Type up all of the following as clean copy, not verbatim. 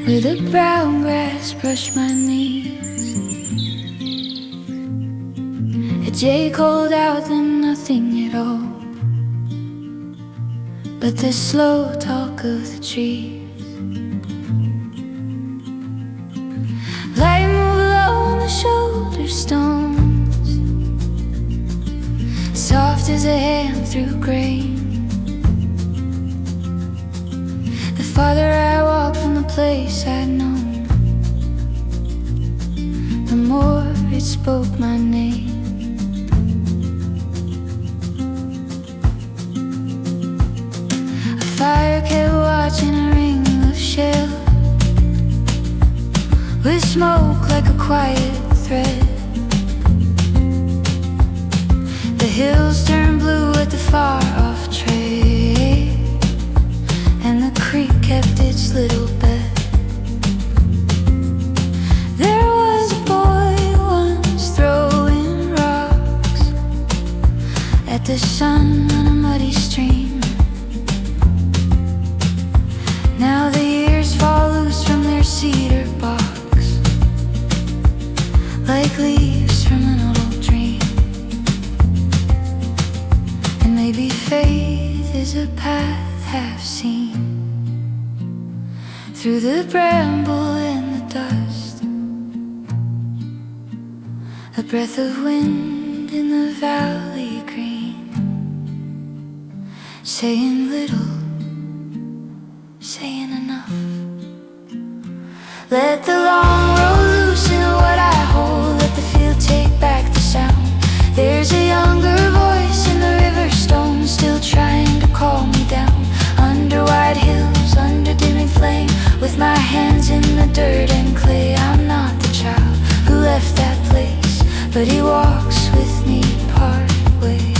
where the brown grass brushed my knees. A day called out then nothing at all, but the slow talk of the trees. Light move along the shoulder stones, soft as a hand through grain. The farther I walked from the place I'd known, the more it spoke my name. A fire kept watching a ring of shell, with smoke like a quiet thread. The hills turned blue at the far-off trail, and the creek kept its little bed. There was a boy once throwing rocks at the sun on a muddy stream. Now the years fall loose from their cedar box, like leaves from an old dream. And maybe faith is a path half seen through the bramble and the dust, a breath of wind in the valley green, saying little, saying enough. Let the long road loosen what I hold, let the field take back the sound. There's a younger voice in the river stone, still trying to calm me down. Under wide hills, under dimming flame, with my hands in the dirt and clay. I'm not the child who left that place, but he walks with me part way.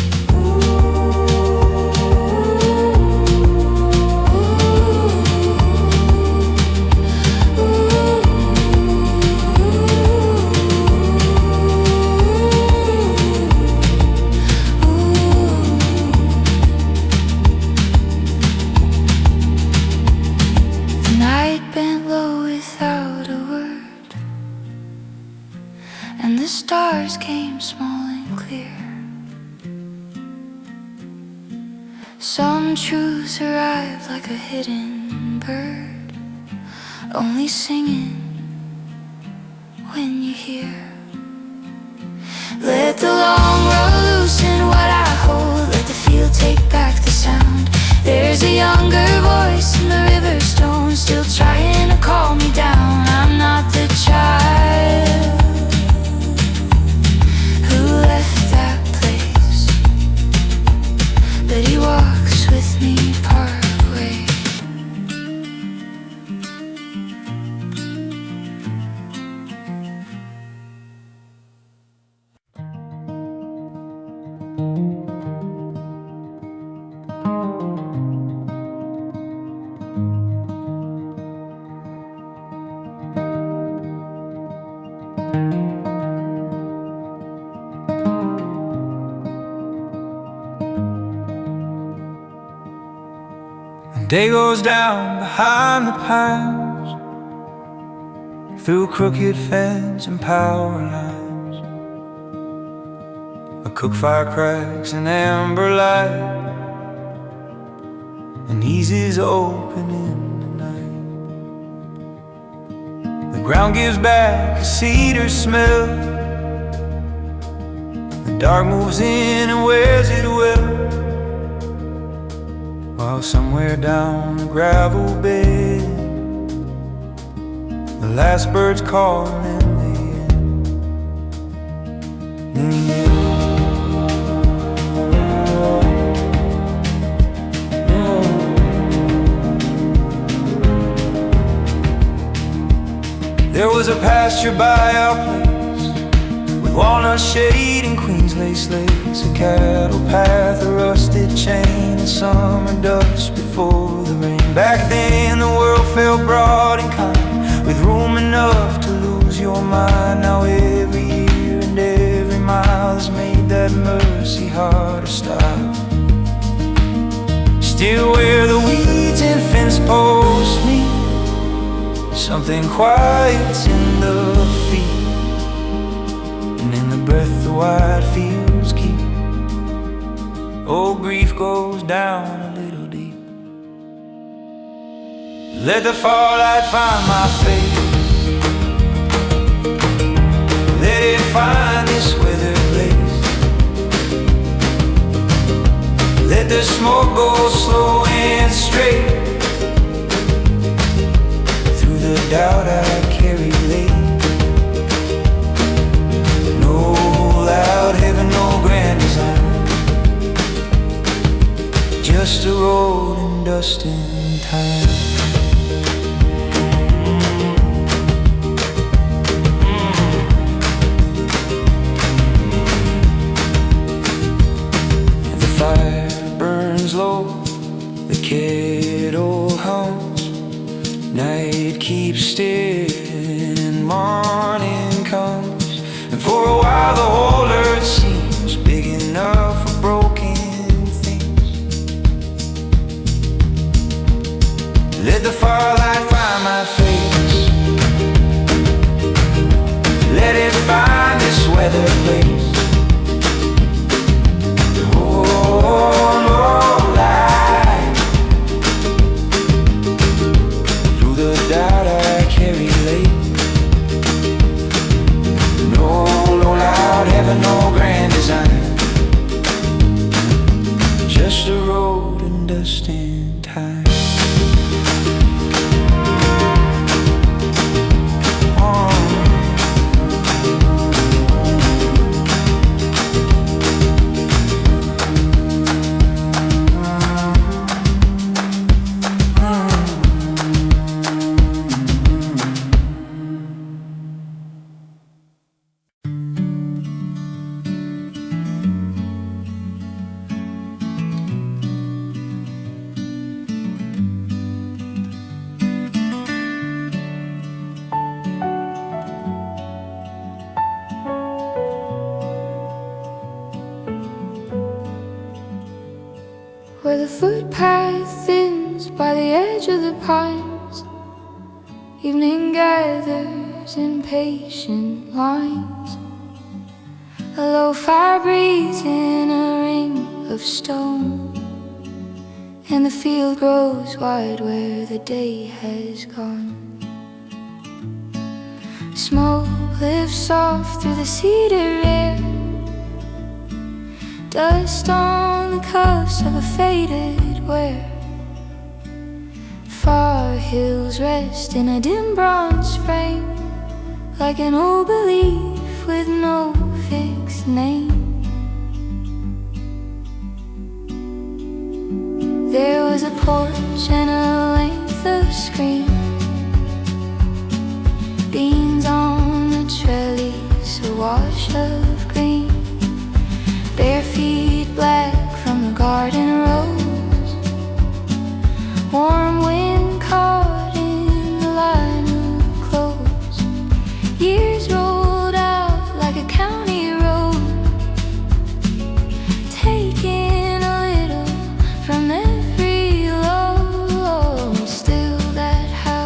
Stars came small and clear. Some truths arrive like a hidden bird, only singing when you hear. Let the long road loosen what I hold, let the field take back the sound. There's a younger voice in the river stone, still trying to calm me down. I'm not the child left that place, but he walks with me part way. Day goes down behind the pines, through crooked fence and power lines. A cook fire cracks an amber light and eases open in the night. The ground gives back a cedar smell, the dark moves in and wears it well, while somewhere down the gravel bed, the last bird's calling in the end. There was a pasture by our place, with walnut shade and queen's lace lace, a cattle path, a rusted chain, and summer dust before the rain. Back then the world felt broad and kind, with room enough to lose your mind. Now every year and every mile has made that mercy harder stop. Still where the weeds and fence posts meet, some Something quiet's in the feet, and in the breath the wide fields keep. Old grief goes down a little deep. Let the fallout find my face, let it find this weathered place. Let the smoke go slow and straight through the doubt I carry late. No loud heaven, no grand design, just a road and dust in time. The fire burns low, the kettle hums, night keeps still and morning comes. And for a while the whole earth seems big enough for broken things. Let the firelight find my face, let it find this weathered place. Oh, no light through the doubt I carry late. No loud heaven, no grand design, just a road and dust in time. Where the footpath thins by the edge of the pines, evening gathers in patient lines. A low fire breathes in a ring of stone, and the field grows wide where the day has gone. Smoke lifts off through the cedar air, dust on the cuffs of a faded wear. Far hills rest in a dim bronze frame, like an old belief with no fixed name. There was a porch and a length of screen, beans on the trellis, a wash of green, bare feet black from the garden rose, warm wind caught in the line of clothes. Years rolled out like a county road, taking a little from every load. Still that house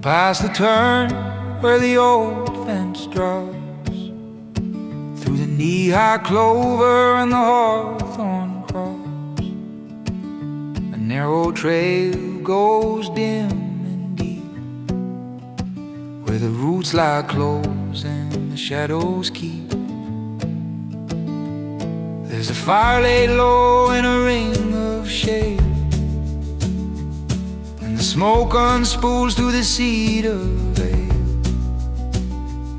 past the turn where the old fence drops, through the knee-high clover and the hawthorn cross. A narrow trail goes dim and deep, where the roots lie close and the shadows keep. There's a fire laid low in a ring of shade, and the smoke unspools through the cedar veil,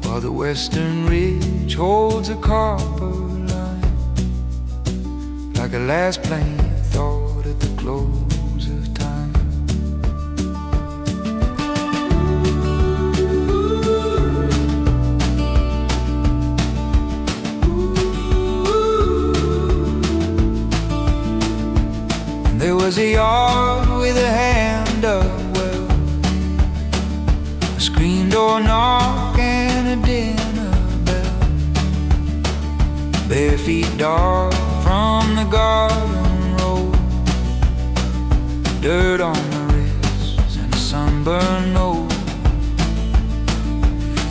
while the western ridge holds a copper line, like a last plain thought at the close of time. And there was a yard with a hand up well, a screen door knock and a dinner bell, bare feet dark from the garden road, dirt on the wrists and a sunburned nose.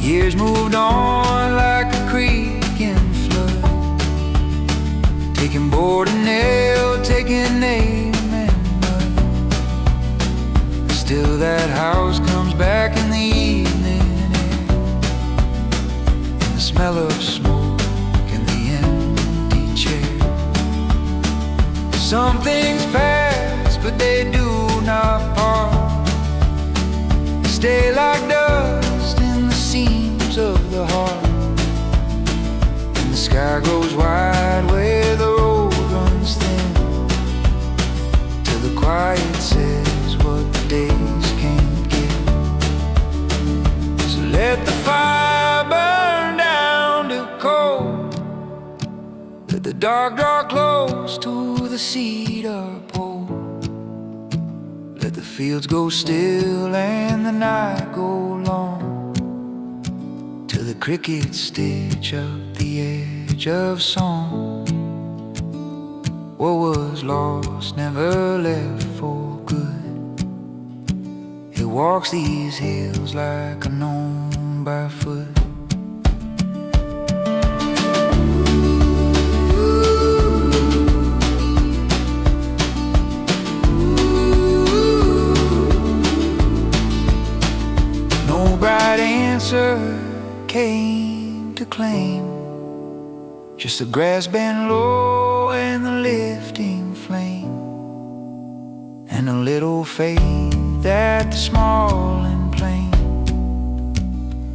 Years moved on like a creek in flood, taking board and nail, taking name and mud. Still that house comes back in the evening air, and the smell of smoke and the empty chair. Some things pass, but they do not part. They stay like dust in the seams of the heart, and the sky grows wide where the road runs thin, till the quiet says what the days can't give. So let the fire burn down to coal, let the dark draw close to the cedar pole, let the fields go still and the night go long, till the crickets stitch up the edge of song. What was lost never left for good. It walks these hills like a gnome by foot. No bright answer came to claim, just the grass bent low and the lifting flame, and a little faith that the small and plain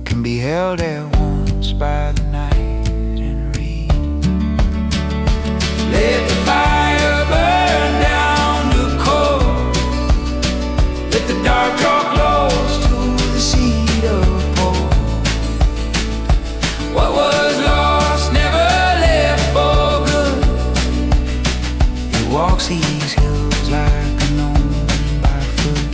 can be held at once by the night and read. Let the fire burn down to coal, let the dark draw close to the cedar pole. What was lost never left for good. It walks these hills like a gnome by foot.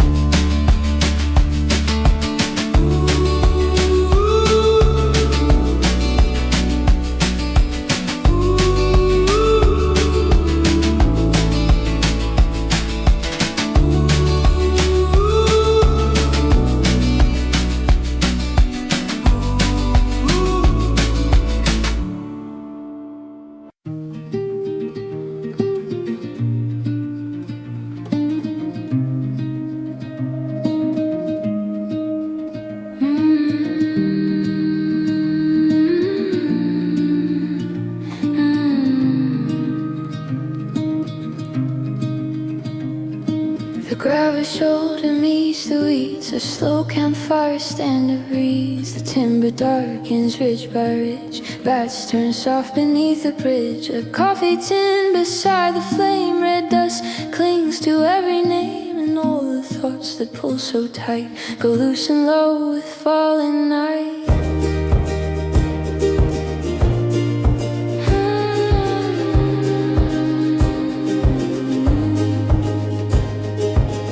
Gravel shoulder meets the weeds, a slow campfire stand of breeze. The timber darkens ridge by ridge, bats turn soft beneath the bridge. A coffee tin beside the flame, red dust clings to every name, and all the thoughts that pull so tight go loose and low with falling night.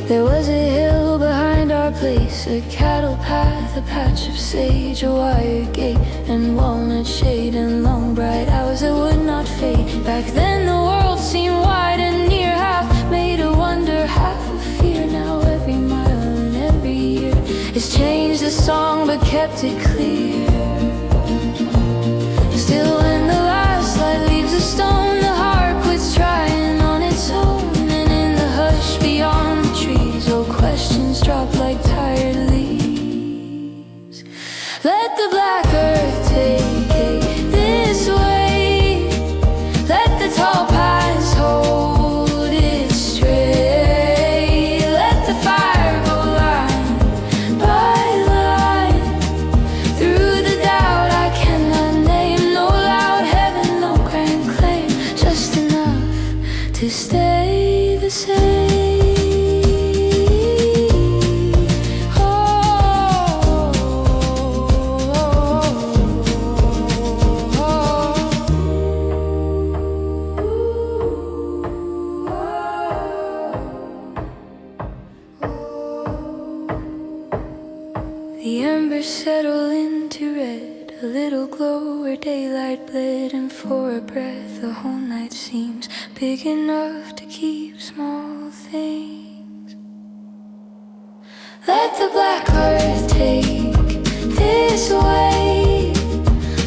There was a hill behind our place, a cattle path, a patch of sage, a wire gate, and walnut shade, and long bright hours that would not fade. Back then the world seemed wide and near, half made of wonder, half of fear. Now every mile and every year is changed kept it clear. Still when the last light leaves a stone, the heart quits trying on its own. And in the hush beyond the trees, old questions drop like tired leaves. Let the black earth take this way. Let the tall pines hold it straight. Let the fire go line by line. Through the doubt I cannot name, no loud heaven, no grand claim, just enough to stay the same. The embers settle into red, a little glow where daylight bled, and for a breath the whole night seems big enough to keep small things. Let the black earth take this way.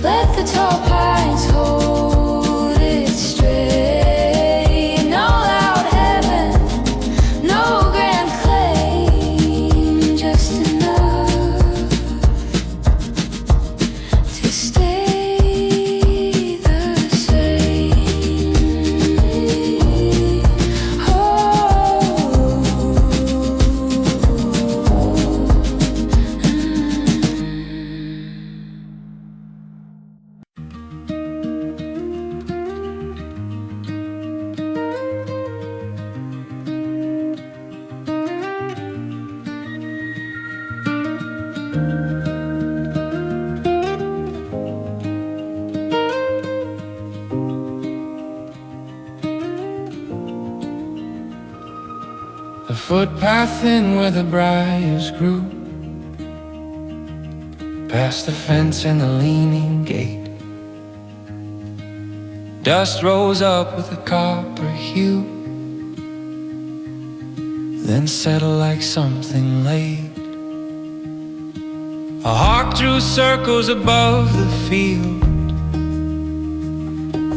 Let the tall pines hold it straight. No loud heaven, no grand claim, just enough to stay the same. The footpath in where the briars grew, past the fence and the leaning gate. Dust rose up with a copper hue, then settled like something late. A hawk drew circles above the field.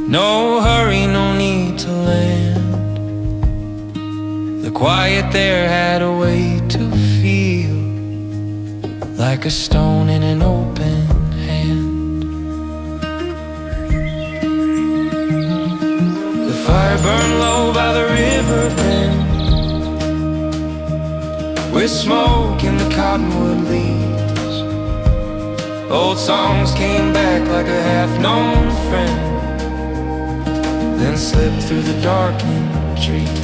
No hurry, no need to land. The quiet there had a way to feel like a stone in an open hand. The fire burned low by the river bend, with smoke in the cottonwood leaves. Old songs came back like a half-known friend, then slipped through the darkening trees.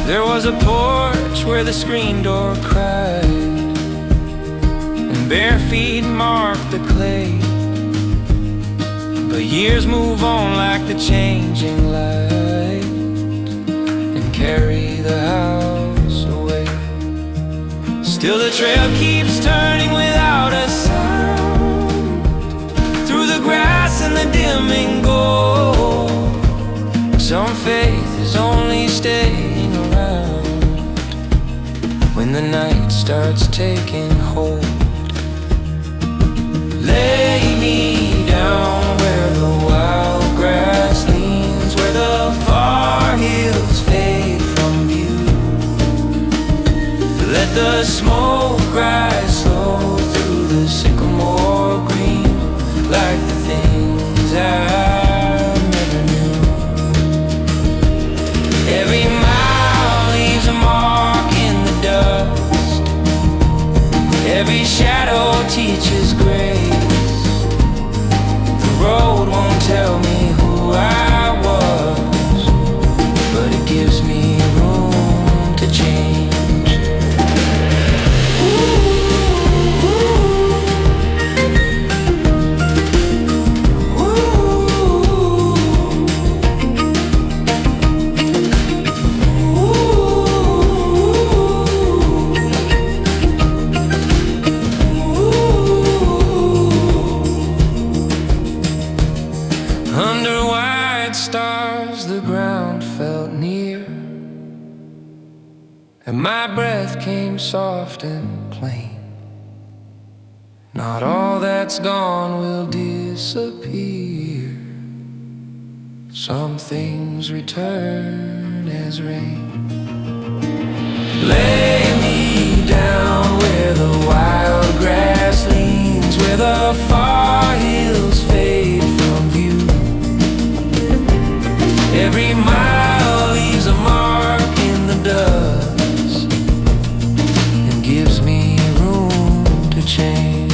There was a porch where the screen door cried, and bare feet marked the clay. But years move on like the changing light, and carry the house away. Still the trail keeps turning without a sound, through the grass and the dimming gold. Some faith is only staying around when the night starts taking hold. Lay me down where the wild grass leans, where the far hills fade from view. Let the smoke rise slow through the sycamore green, like the things I never knew. Every mile leaves a mark in the dust, every shadow teaches grace. The road won't tell me who I was, but it gives me room to change. and my breath came soft and plain. Not all that's gone will disappear. Some things return as rain. Lay me down where the wild grass leans, where the far hills fade from view. Every mile leaves a mark in the dust and gives me room to change.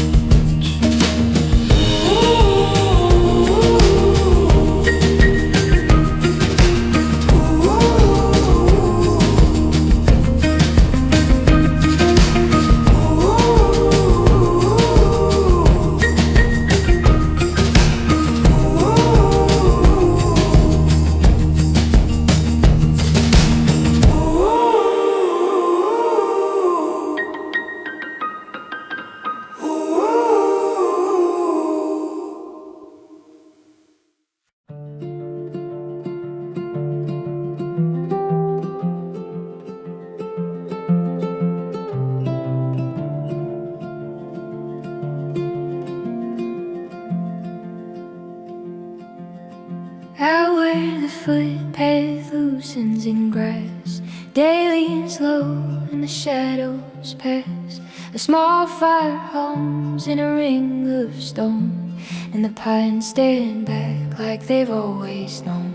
Out where the footpath loosens in grass, day leans low and the shadows pass. A small fire hums in a ring of stone, and the pines stand back like they've always known.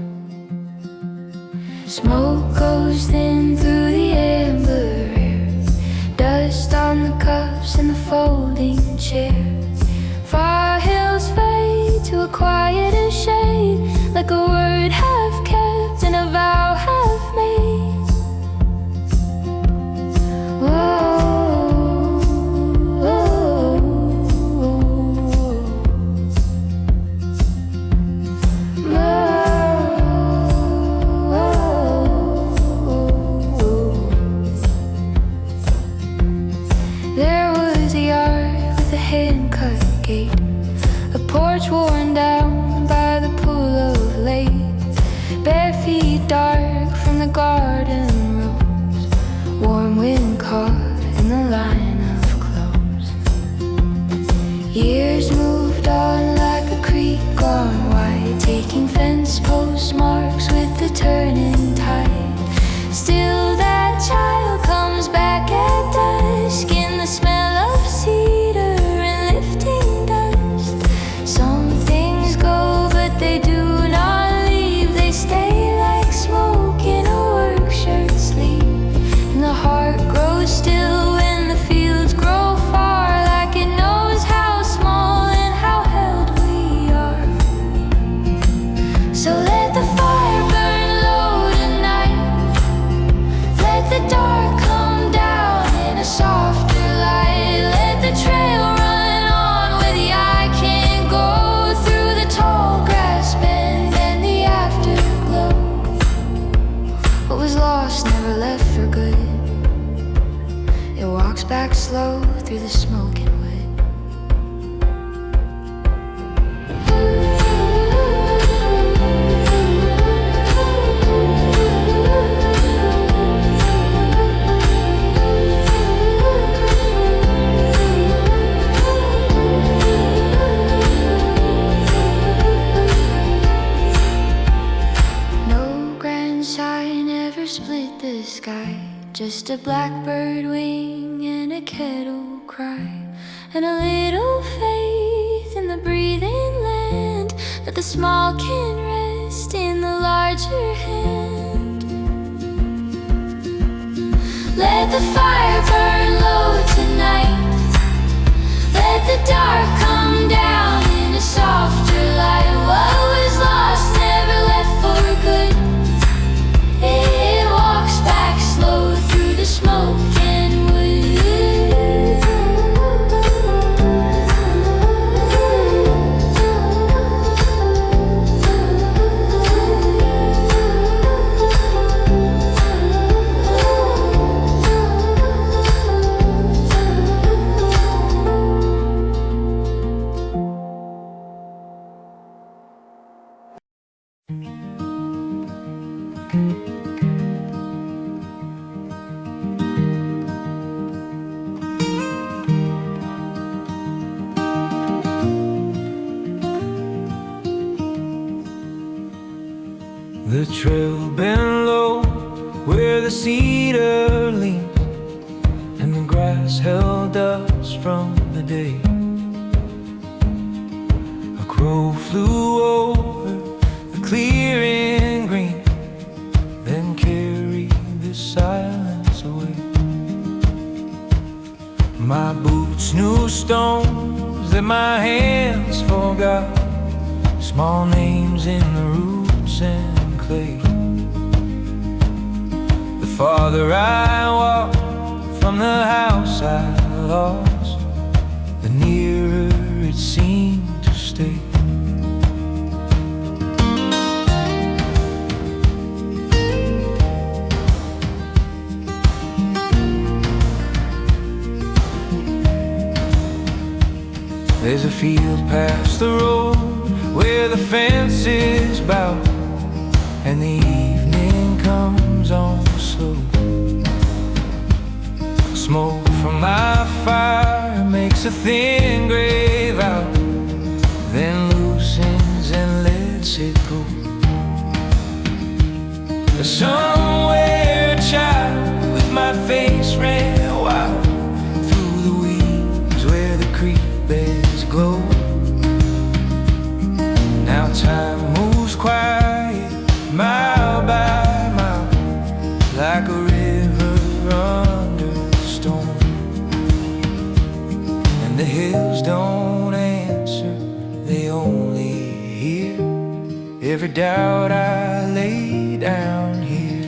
Smoke goes thin through the amber air, dust on the cups and the folding chair. Far hills fade to a quieter shade, like a word half kept and a vow half made. Whoa, whoa, There was a yard with a hand-cut gate, a porch worn down by the pool of lake. Bare feet dark from the garden rose, warm wind caught in the line of clothes. Years moved on like a creek gone wide, taking fence postmarks with the turning tide. Still that child comes back at dusk in the smell of cedar and lifting dust. Some things go but they do not leave, they stay like smoke in a work shirt sleeve. And the heart grows still when the fields grow far, like it knows how small and how held we are. So let the fire burn low tonight, let the dark come down in a softer light, let the trail run on where the eye can't go, through the tall grass bend and the afterglow. What was lost never left for good, it walks back slow through the smoke and wood. No grand sign ever split the sky, just a blackbird wing and a kettle cry, and a little faith in the breathing land, that the small can rest in the larger hand. Let the fire burn low tonight, let the dark come down in a softer light. What was lost never left for good, it walks back slow through the smoke and wood. the cedar leaned, and the grass held dust from the day. A crow flew over the clearing green, then carried the silence away. My boots knew stones that my hands forgot, small names in the roots and clay. The farther I walked from the house I lost, the nearer it seemed to stay. There's a field past the road where the fences bow, and the evening comes on slow. Smoke from my fire makes a thin grave out, then loosens and lets it go. Somewhere a child with my face ran wild through the weeds where the creek beds glow. Now time moves quiet, mile by mile, like a river under the storm. And the hills don't answer, they only hear every doubt I lay down here.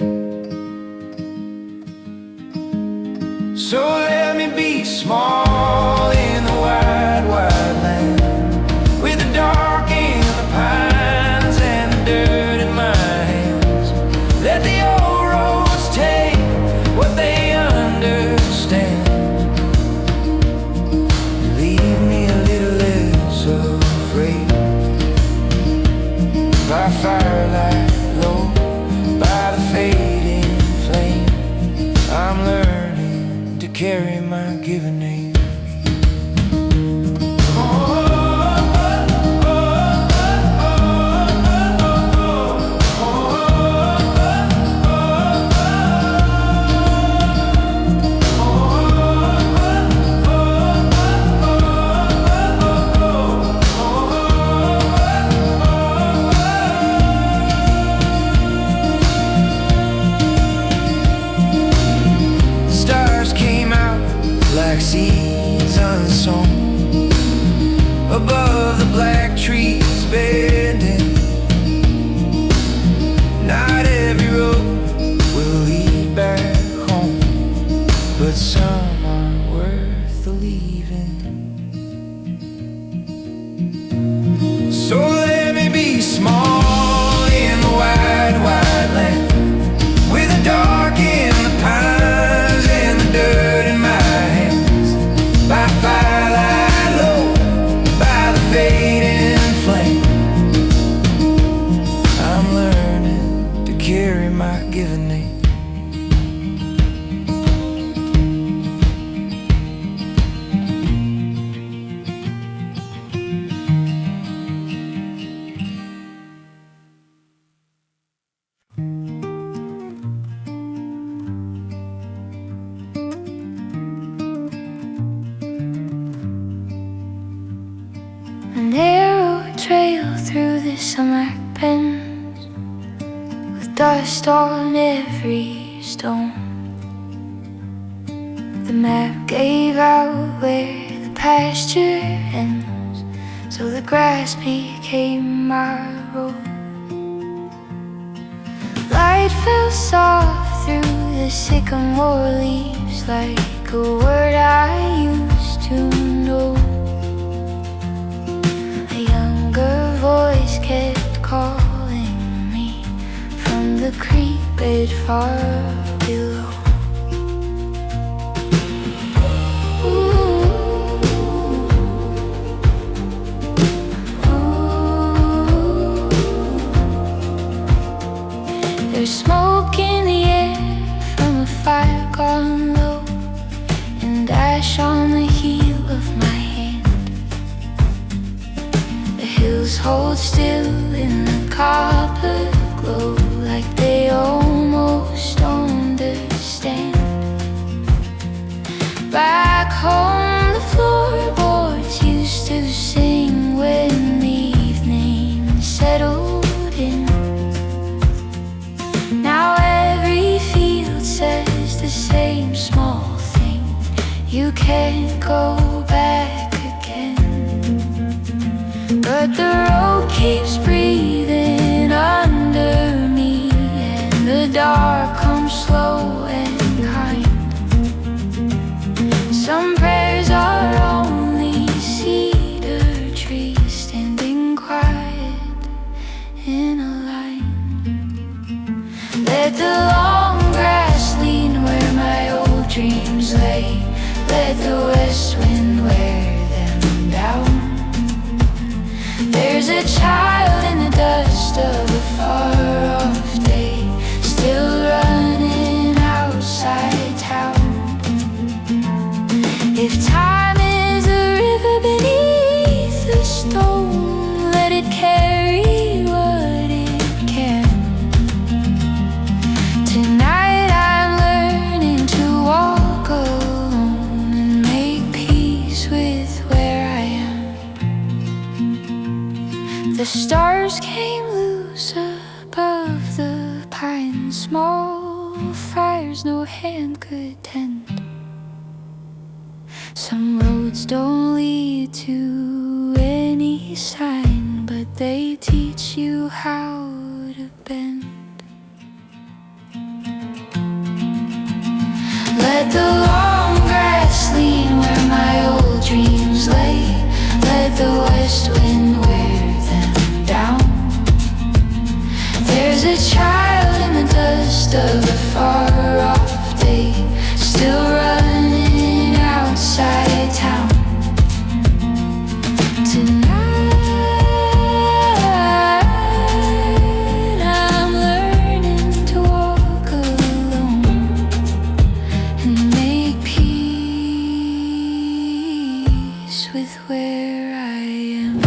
So let me be small in the wide, wide land, with the dark in the pines and the dirt in my hands. Let the old roads take what they understand. Leave me a little less afraid. By firelight low, by the fading flame, I'm learning to carry my given name. Like seeds unsown above the black trees bending. Not every road will lead back home, but some are worth the leaving. So let me be small in the wide, wide land, with the dark in the pines and the dirt in my hands. By firelight low, by the fading flame, I'm learning to carry my given name. A narrow trail through the summer pens, with dust on every stone. The map gave out where the pasture ends, so the grass became my road. Light fell soft through the sycamore leaves, like a word I used to know. Voice kept calling me from the creek bed far below. Ooh, ooh. There's smoke in the air from a fire gone low, and ash on the heel of my hand. The hills hold still in the copper glow, like they almost owned us. You can't go back again. But the road keeps breathing under me, and the dark comes slow and kind. Some prayers are only cedar trees standing quiet in a line. Let the long grass lean where my old dreams lay. Let the west wind wear them down. There's a child in the dust of a far-off day, still running outside town. If time is a river beneath a stone, let it carry what it can. Tonight I'm learning to walk alone and make peace with where I am. The stars came loose above the pines, small fires no hand could tend. Some roads don't lead to any sign, but they teach you how to bend. Let the long grass lean where my old dreams lay. Let the west wind wear them down. There's a child in the dust of a far-off day, still running outside town. Tonight I'm learning to walk alone and make peace with where I am.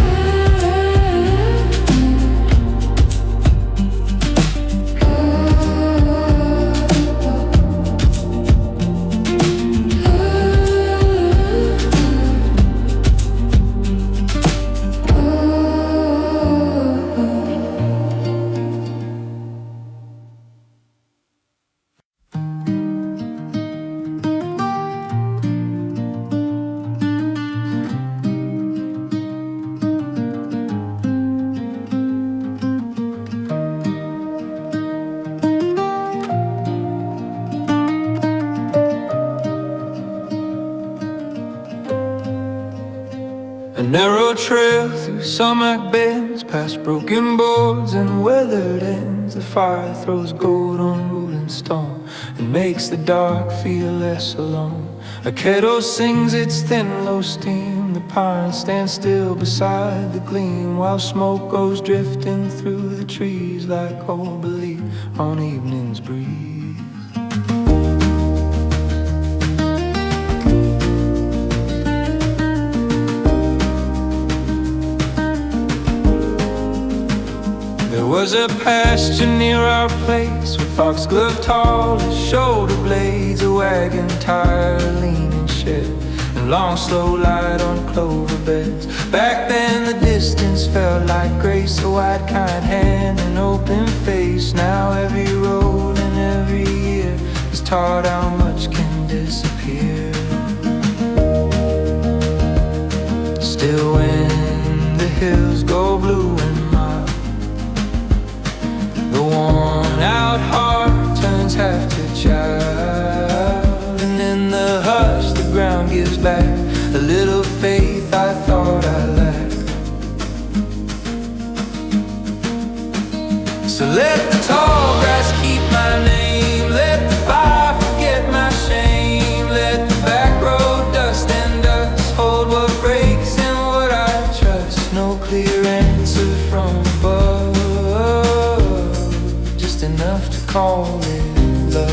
A narrow trail through sumac bends, past broken boards and weathered ends. The fire throws gold on wood and stone and makes the dark feel less alone. A kettle sings its thin low steam, the pines stand still beside the gleam, while smoke goes drifting through the trees like old belief on evening's breeze. There was a pasture near our place with foxglove tall as shoulder blades, a wagon tire leaning shed, and long slow light on clover beds. Back then the distance felt like grace, a white kind hand and open face. Now every road and every year is taught how much can disappear. Still when the hills go blue and the worn-out heart turns half to child, and in the hush the ground gives back a little faith I thought I lacked. So let the tall grass keep my name, let the fire forget my shame, let the back road dust and dust hold what breaks and what I trust. No clear answer from above, enough to call it love.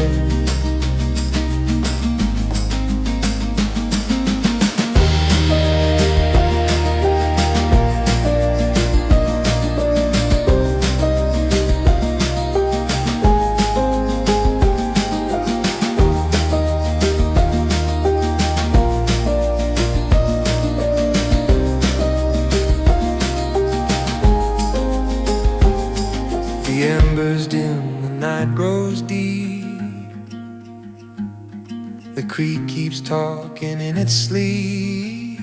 The embers dim, the night grows deep, The creek keeps talking in its sleep,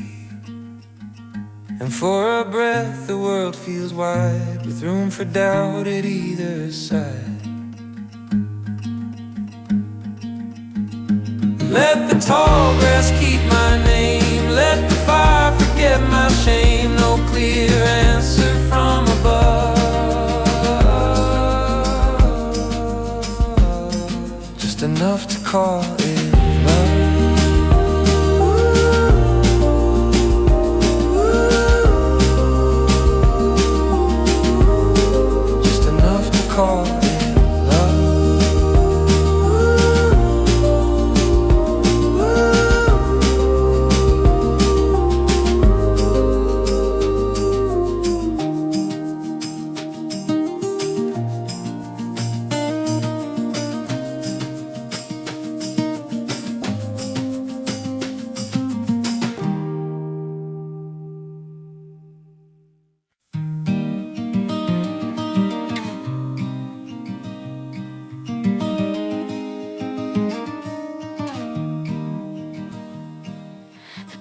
and for a breath the world feels wide, with room for doubt at either side. Let the tall grass keep my name, let the fire forget my shame. No clear answer from above, just enough to call it love. Just enough to call it love.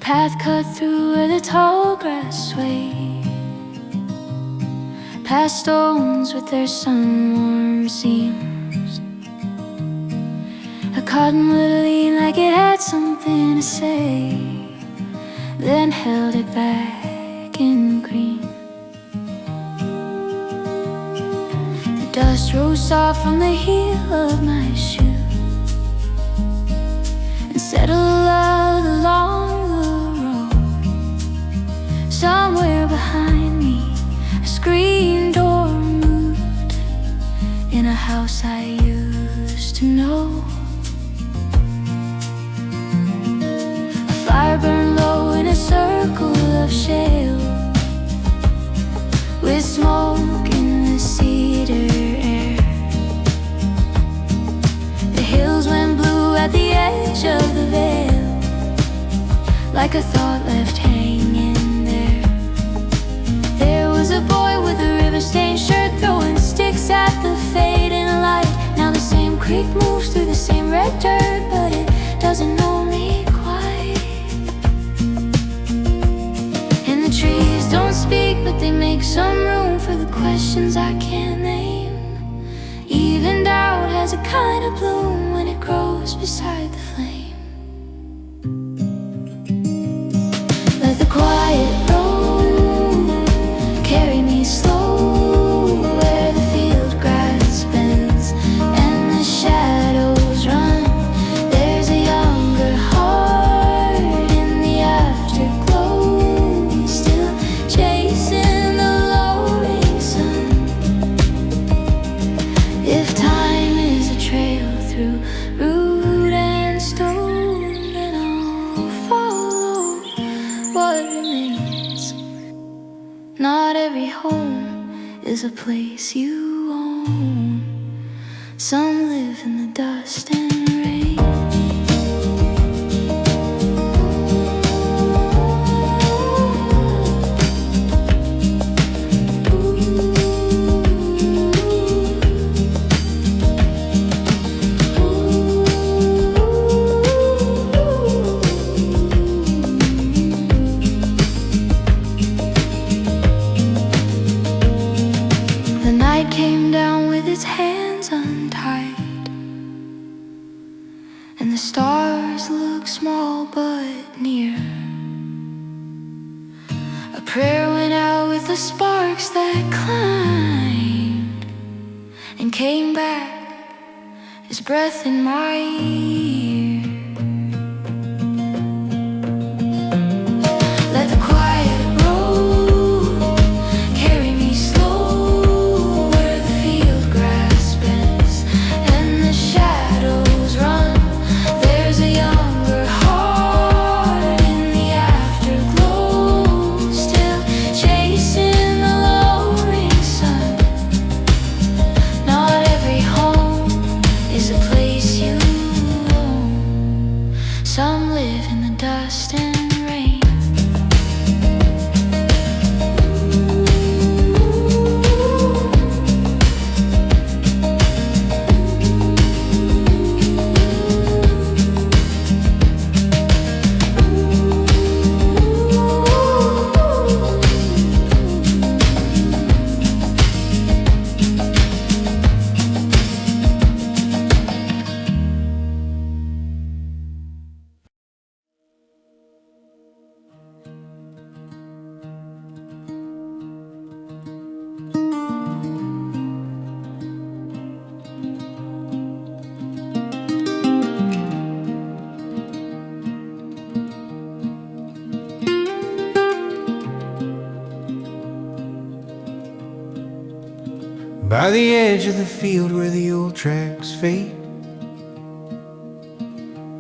Path cut through where the tall grass swayed, past stones with their sun-warmed seams. A cottonwood leaned like it had something to say, then held it back in green. The dust rose soft from the heel of my shoe and settled out along. Somewhere behind me, a screen door moved in a house I used to know. A fire burned low in a circle of shale, with smoke in the cedar air. The hills went blue at the edge of the veil, like a thought left hanging. There was a boy with a river-stained shirt, throwing sticks at the fading light. Now the same creek moves through the same red dirt, but it doesn't know me quite. And the trees don't speak, but they make some room for the questions I can't name. Even doubt has a kind of bloom when it grows beside the flame. Let the quiet carry me slow where the field grass bends and the shadows run. There's a younger heart in the afterglow, still chasing the lowering sun. If time is a trail through root and stone, then I'll follow what remains. Not every home is a place you own. Some live in the dust and rain. Came down with its hands untied, and the stars look small but near. A prayer went out with the sparks that climbed and came back as breath in my ear. Let the quiet road carry me slow where the field grass bends and the shadows run. There's a younger heart in the afterglow, still chasing the lowering sun. Not every home is a place you own. Some live in the dust and rain. by the edge of the field where the old tracks fade,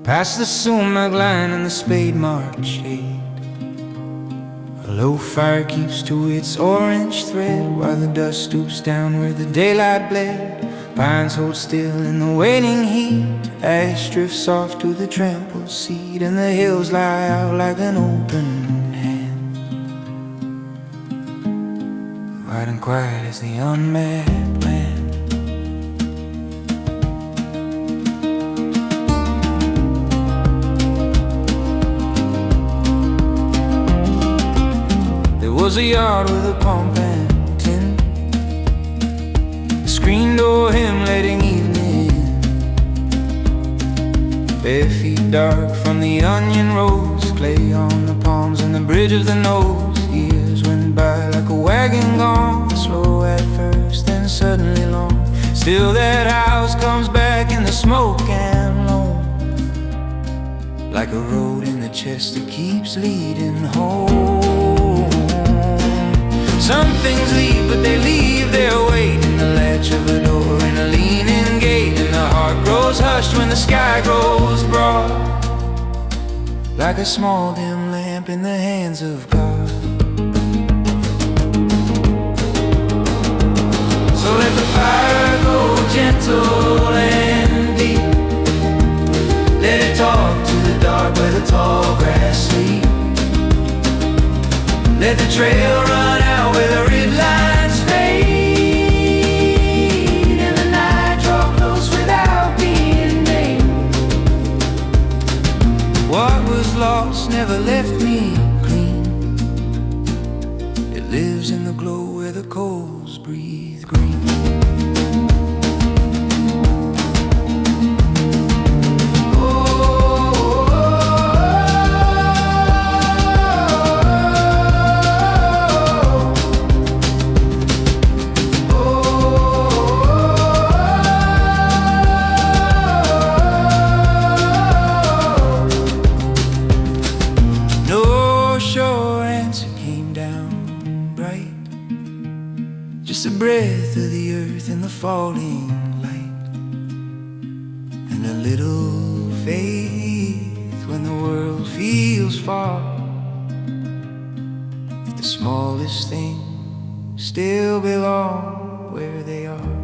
past the sumac line and the spade mark shade. A low fire keeps to its orange thread while the dust stoops down where the daylight bled. Pines hold still in the waning heat, ash drifts off to the trampled seed, and the hills lie out like an open hand, wide and quiet as the unmapped land. There was a yard with a pump and tin, the screen door him letting evening in. Bare feet dark from the onion rows, clay on the palms and the bridge of the nose. Years went by like a wagon gone, slow at first then suddenly long. Still that house comes back in the smoke and loam, like a road in the chest that keeps leading home. Some things leave, but they leave their weight in the latch of a door, in a leaning gate, and the heart grows hushed when the sky grows broad, like a small dim lamp in the hands of God. So let the fire go gentle and deep, let it talk to the dark where the tall grass sleeps. Let the trail run out where the red lines fade, and the night draw close without being named. What was lost never left me clean. It lives in the glow where the coals breathe green. A breath of the earth in the falling light, and a little faith when the world feels far, that the smallest things still belong where they are.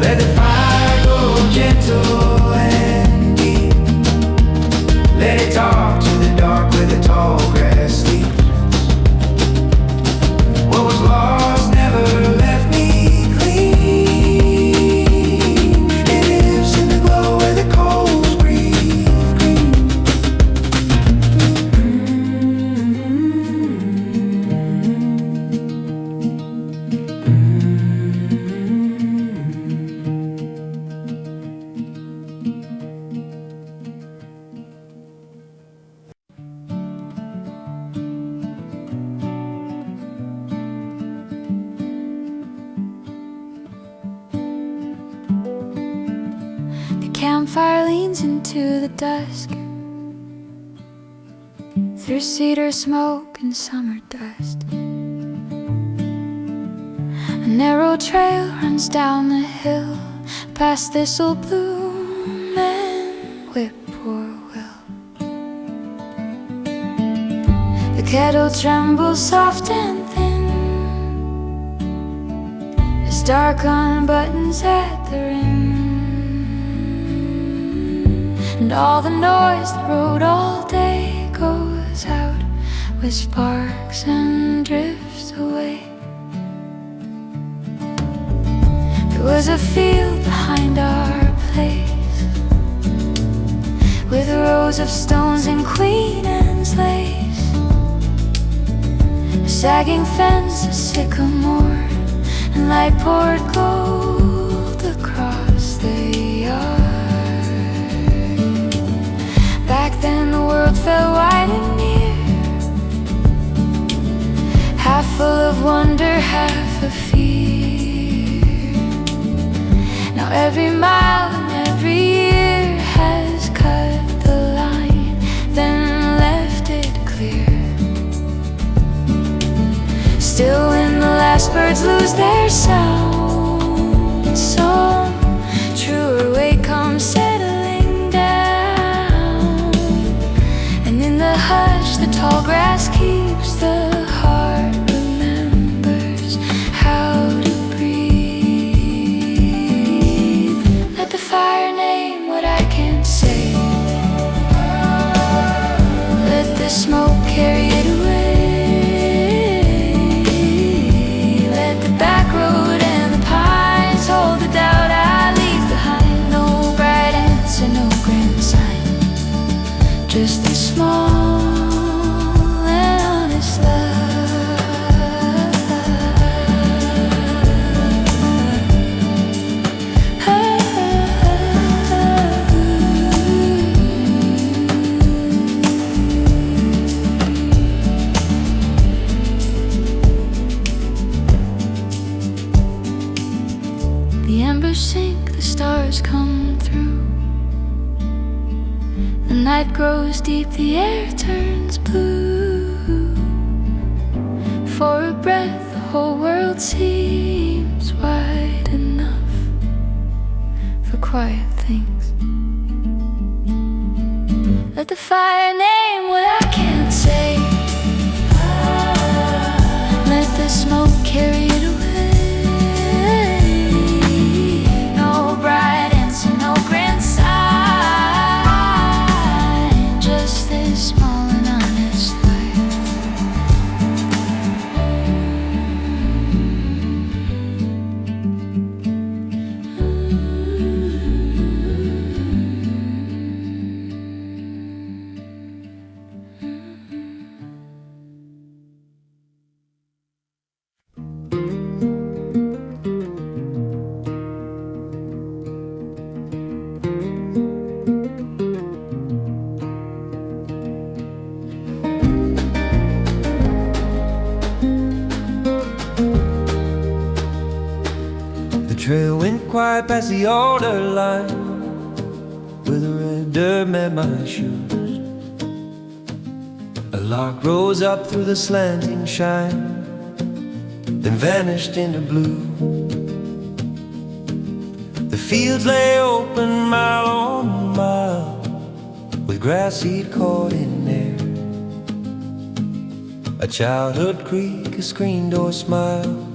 Let the fire go gentle and deep, let it talk to the dark where the tall grass sleeps. What was lost never left me clean. It lives in the glow where the coals breathe green. Campfire leans into the dusk, through cedar smoke and summer dust. A narrow trail runs down the hill, past thistle bloom and whippoorwill. The kettle trembles soft and thin, as dark unbuttons at the rim. And all the noise that rode all day goes out with sparks and drifts away. There was a field behind our place, with rows of stones and Queen Anne's lace, a sagging fence, a sycamore, and light poured gold across the yard. Back then the world felt wide and near, half full of wonder, half of fear. Now every mile and every year has cut the line, then left it clear. birds lose their sound. Some truer way comes settling down, and in the hush the tall grass keeps. The heart remembers how to breathe. Let the fire name what I can't say. Let the smoke carry it away. Let the back road and the pines hold the doubt I leave behind. No bright answer, no grand sign, just the small and honest love. The embers sink, the stars come through. The night grows deep, the air turns blue. For a breath, the whole world seems wide enough for quiet things. Let the fire name what I can't say. Let the smoke carry it away. No bright answer, no grand sign, just this small and honest life. The trail went quiet past the alder line, where the red dirt met my shoes. A lark rose up through the slanting shine, then vanished into blue. The fields lay open mile on mile, with grass seed caught in there. A childhood creek, a screen door smile,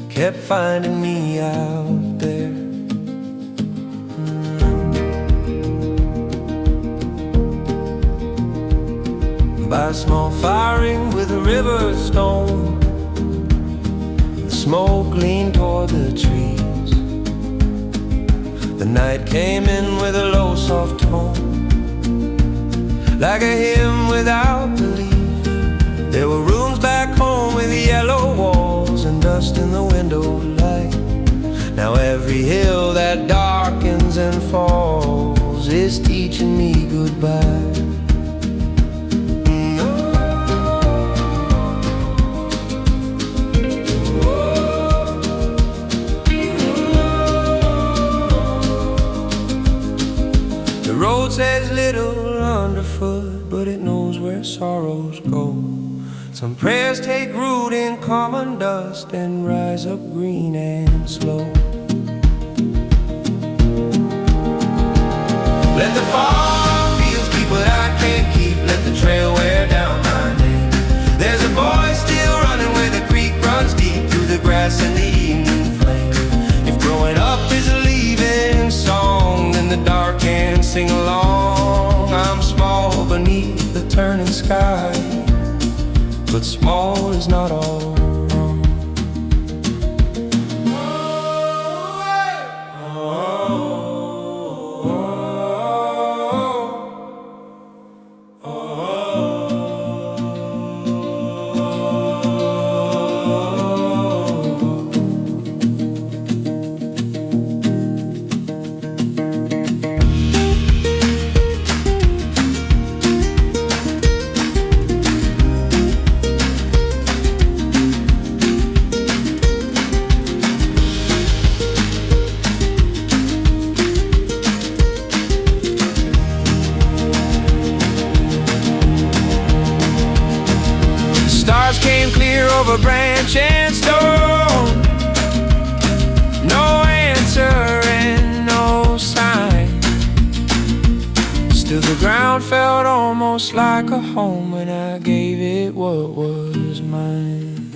kept finding me out there. By a small firing with a river stone, the smoke leaned toward the trees. The night came in with a low soft tone, like a hymn without belief. There were rooms back home with yellow walls and dust in the window light. Now every hill that darkens and falls is teaching me goodbye. The road says little underfoot, but it knows where sorrows go. Some prayers take root in common dust and rise up green and slow. Let the far fields keep what I can't keep. Let the trail wear down my name. There's a boy still running where the creek runs deep, through the grass and the evening flame. If growing up is a leaving song, then the dark can sing along. I'm small beneath the turning sky, but small is not all wrong. Over branch and stone, almost like a home when I gave it what was mine.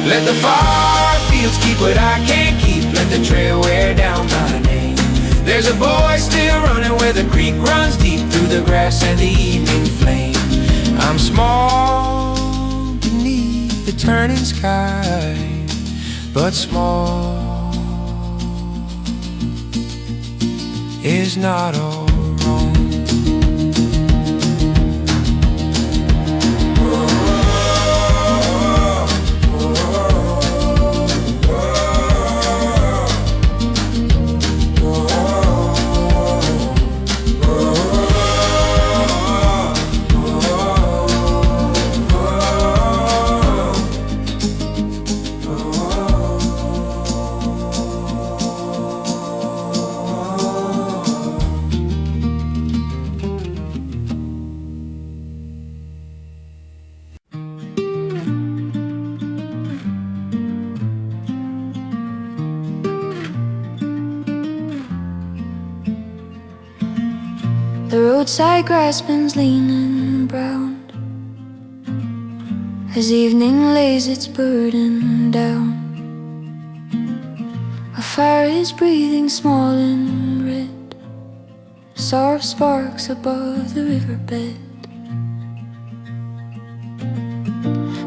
Let the far fields keep what I can't keep. Let the trail wear down my name. There's a boy still running where the creek runs deep through the grass and the evening flame. I'm small beneath the turning sky, but small is not all wrong. The roadside grass bends lean and brown as evening lays its burden down. A fire is breathing small and red, soft sparks above the riverbed.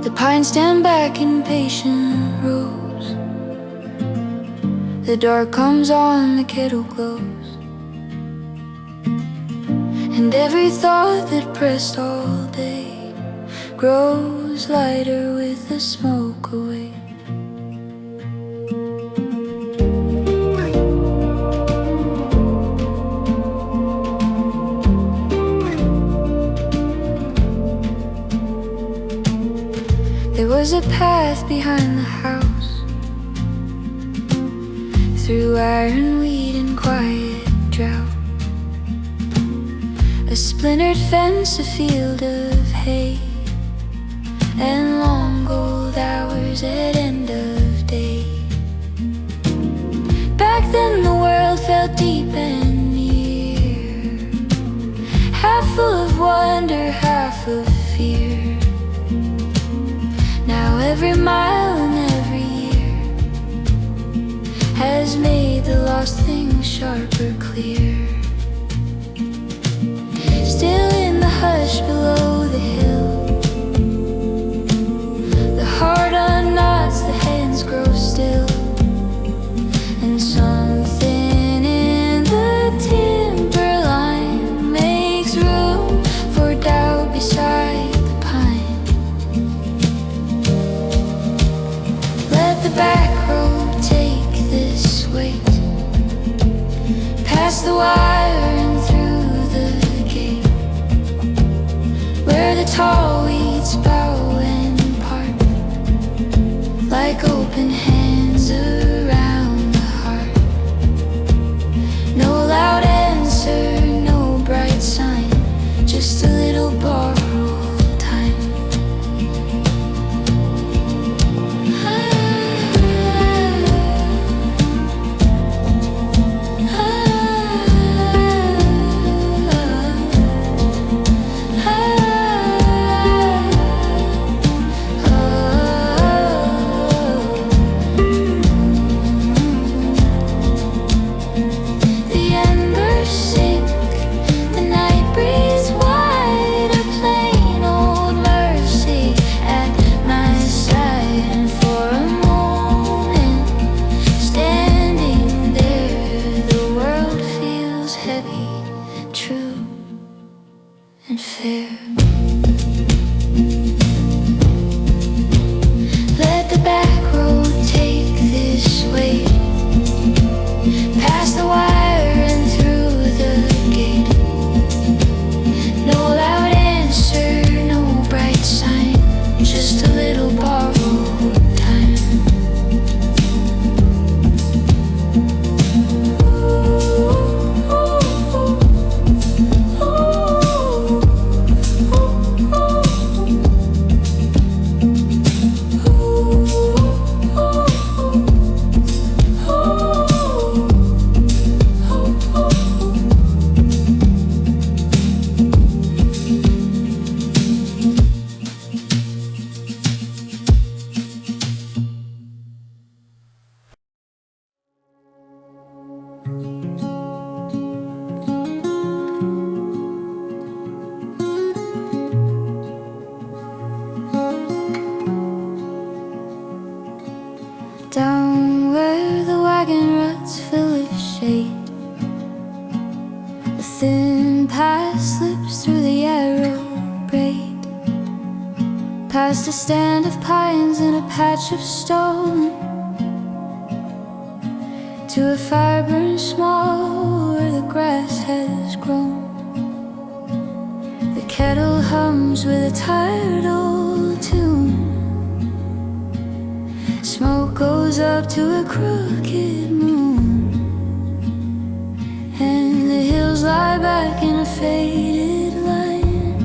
The pines stand back in patient rows. The dark comes on, the kettle glows. And every thought that pressed all day grows lighter with the smoke away. There was a path behind the house, through ironweed and quiet drought. A splintered fence, a field of hay, and long gold hours at end of day. Back then the world felt deep and near, half full of wonder, half of fear. Now every mile and every year has made the lost things sharper clear. Still in the hush below the hill, the heart unknots, the hands grow still, and something in the timberline makes room for doubt beside the pine. Let the back road take this weight, past the wire and through the gate, where the tall weeds bow and part like open hands around the heart. No loud answer, no bright sign, just a little borrowed time. Down where the wagon ruts fill with shade, the thin path slips through the arrow braid, past a stand of pines and a patch of stone, to a fire burned small where the grass has grown. The kettle hums with a tired old tune. Smoke goes up to a crooked moon, and the hills lie back in a faded line,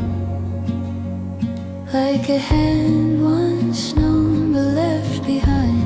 like a hand once known but left behind.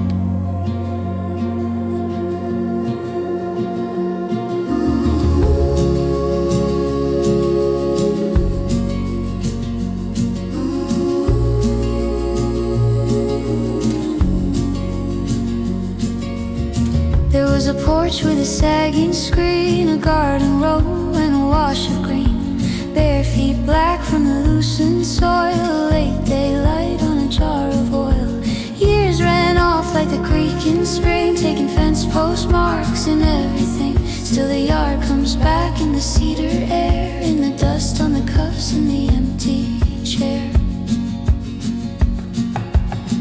There was a porch with a sagging screen, a garden row and a wash of green, bare feet black from the loosened soil, late daylight on a jar of oil. Years ran off like the creek in spring, taking fence post marks and everything. Still the yard comes back in the cedar air, in the dust on the cuffs and the empty chair.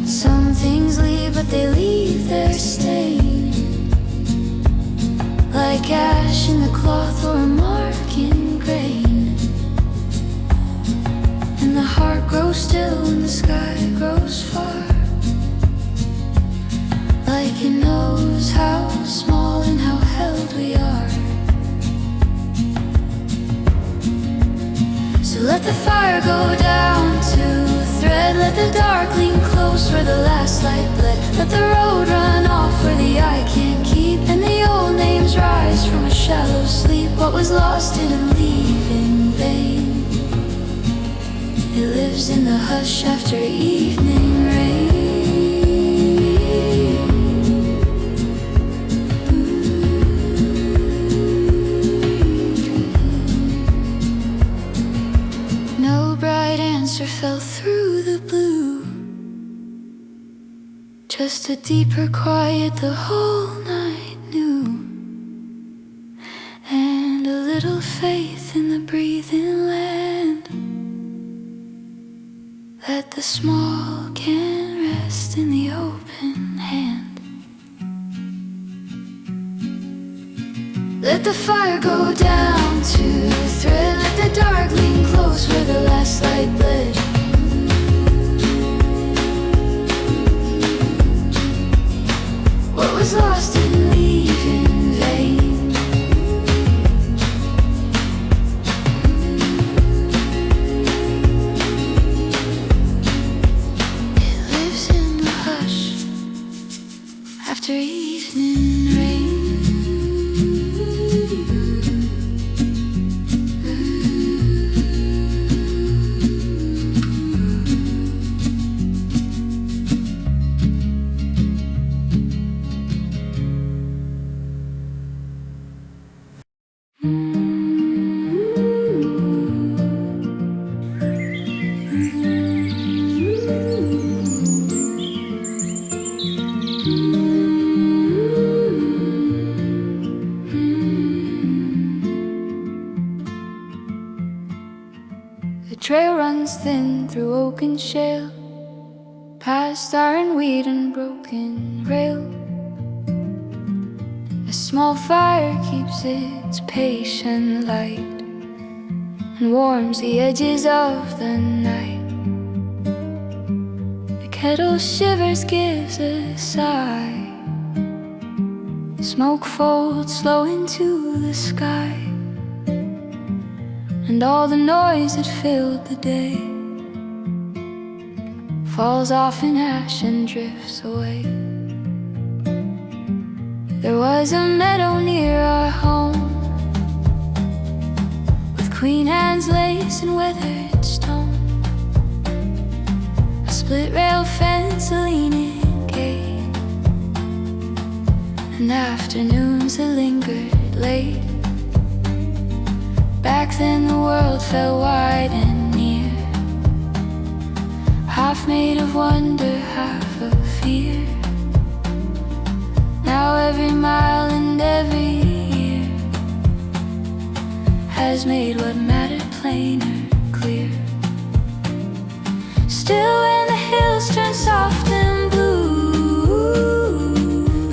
Some things leave, but they leave their stain, like ash in the cloth or a mark in grain. And the heart grows still when the sky grows far, like it knows how small and how held we are. So let the fire go down to a thread, let the dark lean close where the last light bled, let the road run off where the eye can't keep, and the old names rise from a shallow sleep. What was lost didn't leave in vain, it lives in the hush after evening rain. No bright answer fell through the blue, just a deeper quiet the whole night knew, and a little faith in the breathing land, that the small can rest in the open hand. Let the fire go down to the thread, let the dark lean close where the last light bled. What was lost didn't leave in vain, it lives in the hush after evening rain. The trail runs thin through oak and shale, past ironweed and broken rail. A small fire keeps its patient light and warms the edges of the night. The kettle shivers, gives a sigh, smoke folds slow into the sky, and all the noise that filled the day falls off in ash and drifts away. There was a meadow near our home, with queen anne's lace and weathered stone, a split rail fence, a leaning gate, and afternoons that lingered late. Back then the world felt wide and near, half made of wonder, half of fear. how every mile and every year has made what mattered plainer, clear. Still when the hills turn soft and blue,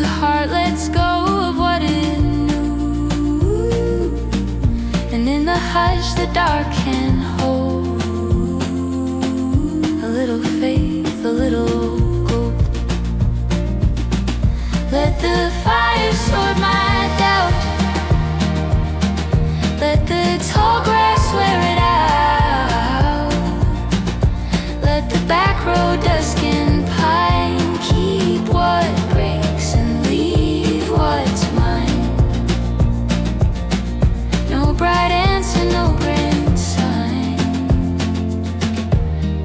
the heart lets go of what it knew, and in the hush the dark can hold a little faith, a little hope. Let the fire sword my doubt, let the tall grass wear it out, let the back road dusk and pine keep what breaks and leave what's mine. No bright answer, no grand sign,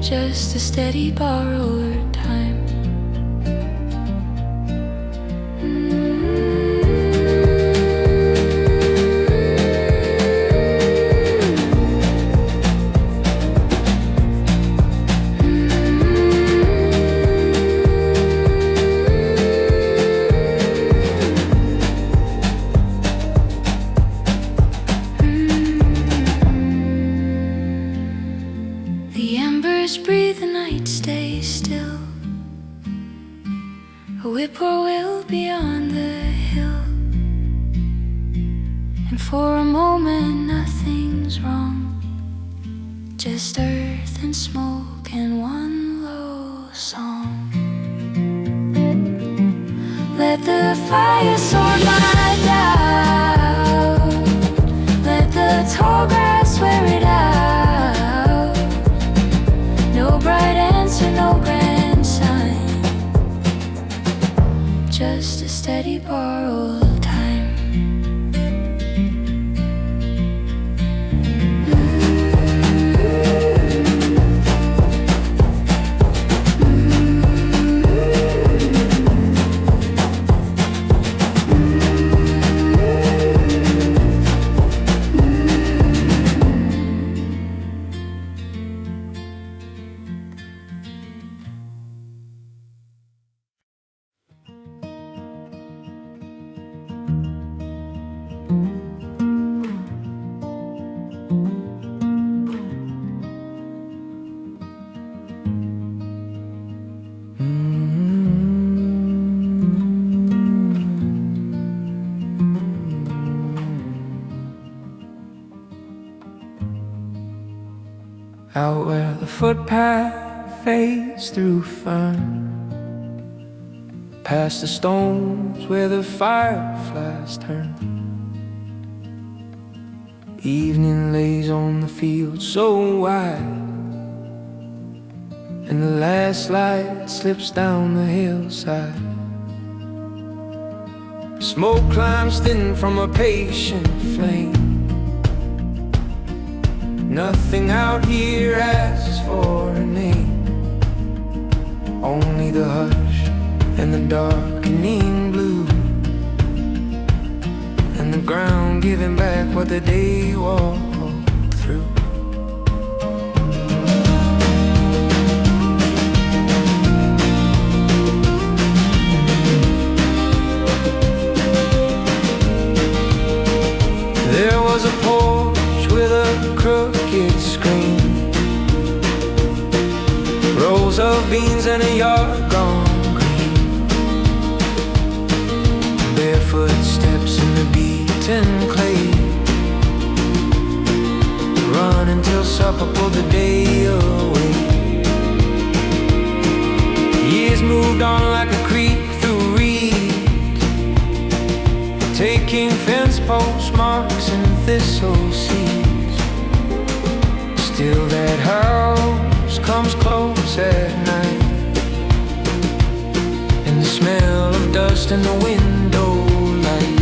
just a steady borrowed time. Breathe, the night stays still. A whippoorwill beyond the hill, and for a moment nothing's wrong, just earth and smoke and one low song. Let the fire sword my doubt, let the tall grass wear it out. No bright answer, no grand sign, just a steady borrowed time. Out where the footpath fades through fern, past the stones where the fireflies turn. Evening lays on the field so wide, and the last light slips down the hillside. Smoke climbs thin from a patient flame. Nothing out here asks for a name, only the hush and the darkening blue, and the ground giving back what the day walked through. There was a porch with a crooked screen, rows of beans and a yard gone green, barefoot steps in the beaten clay. Run until supper pulled the day away. Years moved on like a creek through reeds, taking fence postmarks and thistle seeds. Still that house comes close at night, and the smell of dust in the window light.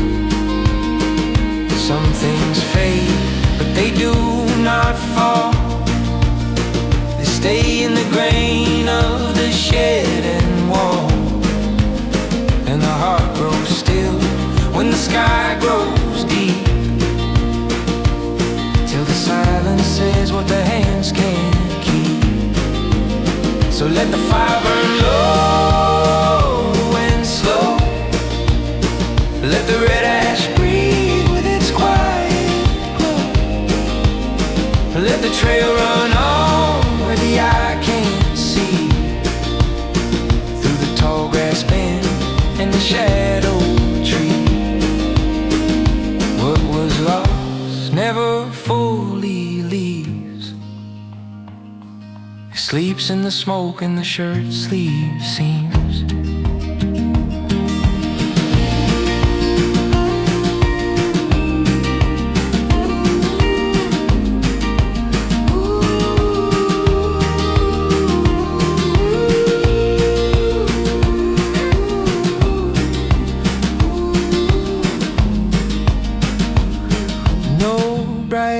Some things fade, but they do not fall. They stay in the grain of the shed and wall, and the heart grows still when the sky grows deep, till the silence says what the hands can't keep. So let the fire burn low and slow, the shadow tree. What was lost never fully leaves. He sleeps in the smoke and the shirt sleeve seams.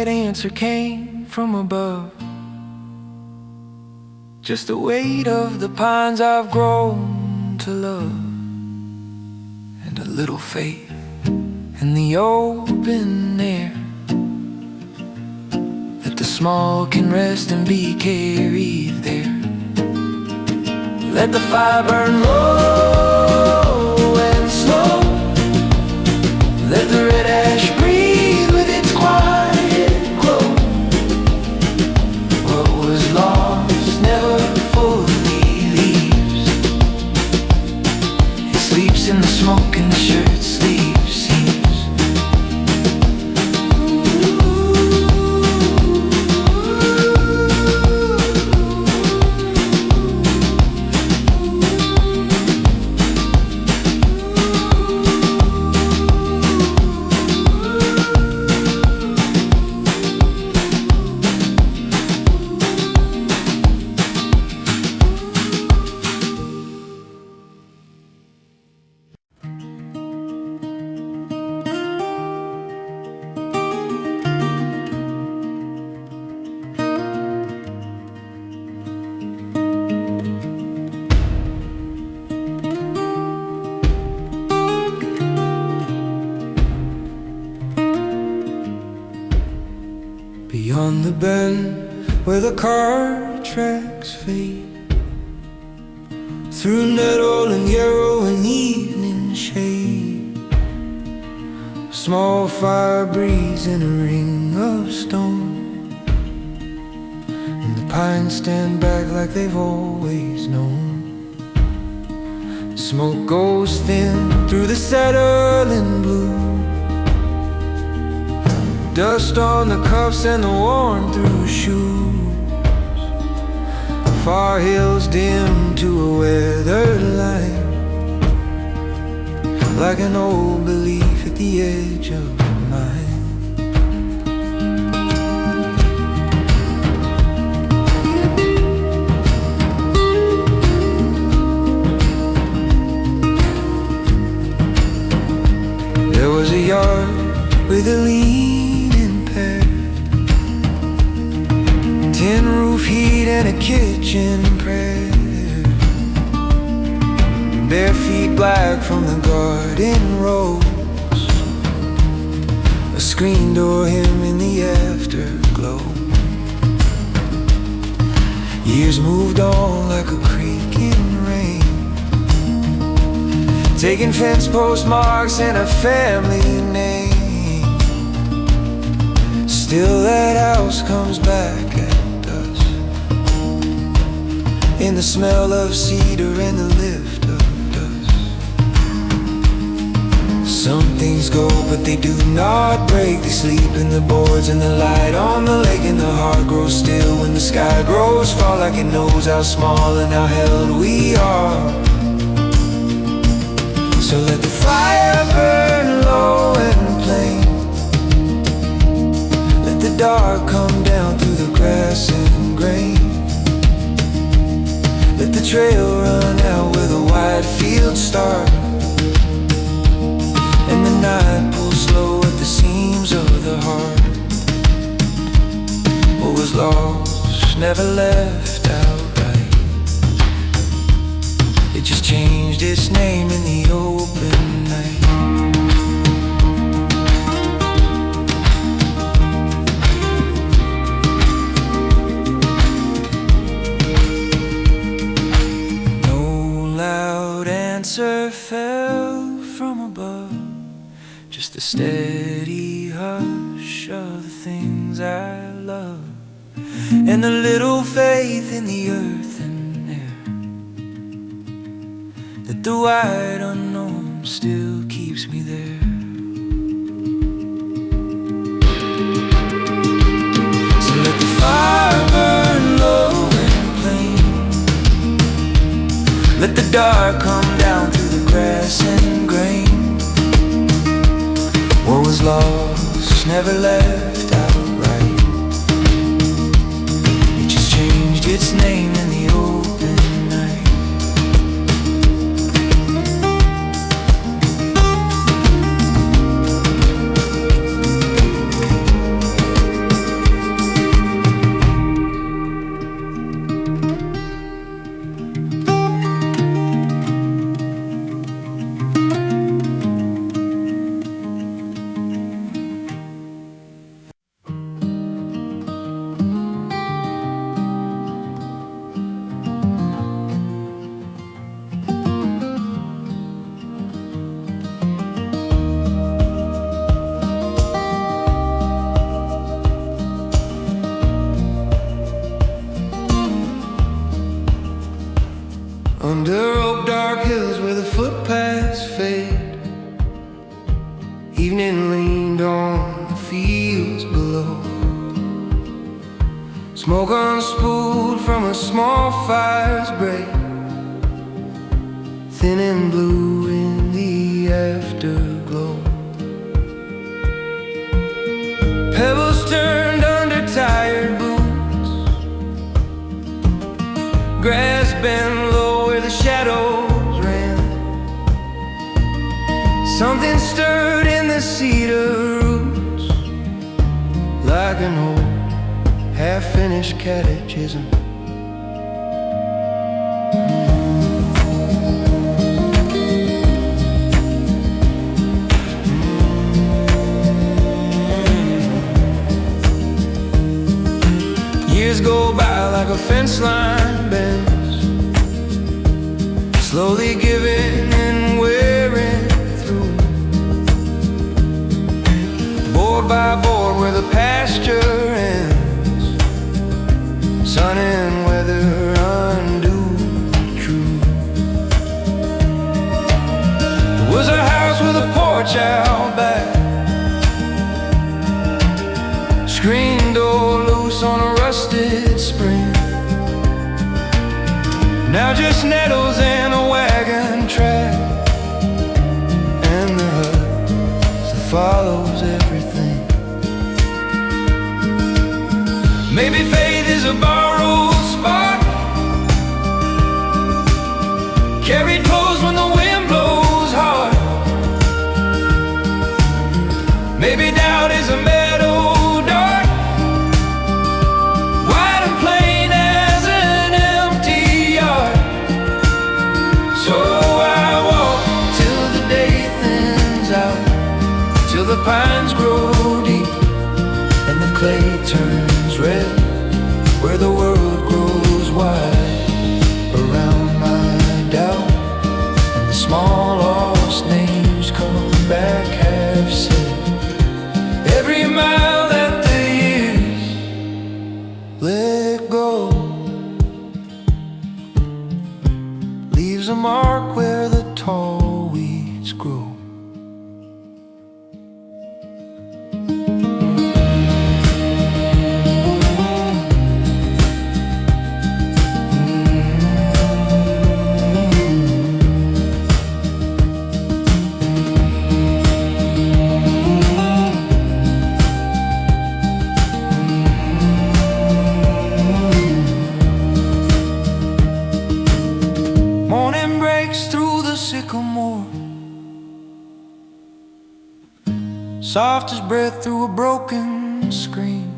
Answer came from above. Just the weight of the pines I've grown to love, and a little faith in the open air, that the small can rest and be carried there. Let the fire burn low and slow. Let the red ash breathe with its quiet. Lost never fully leaves. He sleeps in the smoke and the shirt sleeve seams. Beyond the bend where the car tracks fade, through nettle and yarrow and evening shade, a small fire breeze in a ring of stone, and the pines stand back like they've always known. Smoke goes thin through the settling blue, dust on the cuffs and the worn through shoes. Far hills dim to a weathered line, like an old belief at the edge of mine. There was a yard with a leaning pair, tin roof heat and a kitchen prayer, bare feet black from the garden rose, a screen door him in the afterglow. Years moved on like a creek in rain, taking fence postmarks and a family name. Still that house comes back at us, in the smell of cedar and the lift of dust. Some things go but they do not break. They sleep in the boards and the light on the lake, and the heart grows still when the sky grows far, like it knows how small and how held we are. So let the fire burn low and plain, let the dark come down through the grass and grain, let the trail run out where the wide fields start, and the night pulls slow at the seams of the heart. What was lost never left outright, it just changed its name in the open night. No loud answer fell from above, just the steady hush of the things I love, and a little faith in the earth and air, that the wide unknown still keeps me there. So let the fire burn low and plain. Let the dark come down through the grass and grain. What was lost never left outright. It just changed its name in the open night. Under oak dark hills where the footpaths fade, evening leaned on the fields below. Smoke unspooled from a small fire's break, thin and blue in the afterglow. Pebbles turned under tired boots, grass bent low where the shadows ran. Something stirred in the cedar roots, like an old half-finished catechism. Years go by like a fence line bends, slowly giving and wearing through. Board by board where the pasture ends, sun and weather undo true. There was a house with a porch out back, screen door loose on a rusted spring. Now just nettles in a wagon track, and the hut that follows everything. Maybe faith is a borrowed spark, carried close when the wind blows hard. Maybe doubt is a meadow dark, wide and plain as an empty yard. So I walk till the day thins out, till the pines grow deep and the clay turns red, where the world grows wide around my doubt, and the small lost names come back half said. Every mile that the years let go leaves a mark where the tall weeds grow. Morning breaks through the sycamore, soft as breath through a broken screen.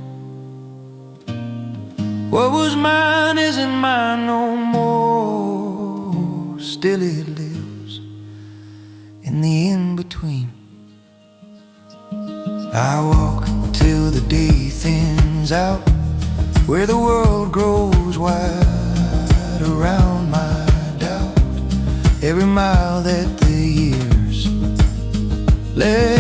What was mine isn't mine no more, still it lives in the in-between. I walk till the day thins out, where the world grows wide around my doubt. Every mile that the years let